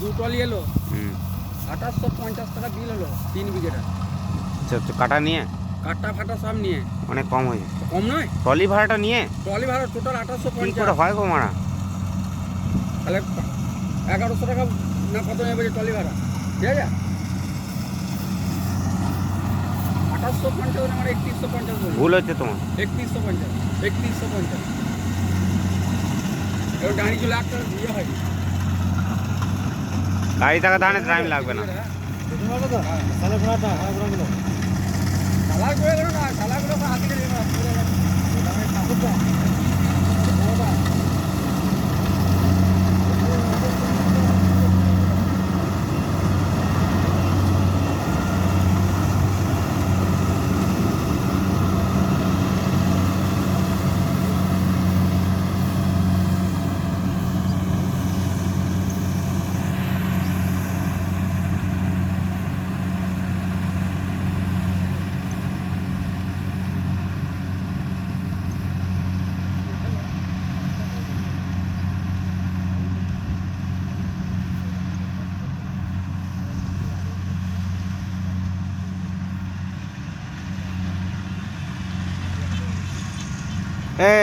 দু টলি এলো 2850 টাকা বিল হলো 3 বিঘেটা। আচ্ছা কাটা নিয়ে কাটা ফাটা সব নিয়ে অনেক কম হয়েছে। কম নয়, ট্রলি ভাড়াটা নিয়ে ট্রলি ভাড়া টোটাল কি 2850। করে হয় গো মারা? তাহলে 1100 টাকা না কত নেবে ট্রলি ভাড়া, ঠিক আছে? 2850 আমার 3150 বলি। ভুল হচ্ছে তোমার। 3150 3150 এবার গাড়ি চলে একটা ইয়ে হয়। গাড়ি টাকা দাঁড়াতে টাইম লাগবে না। সালাগুলো না, সালাগুলো তো হাতে করে এ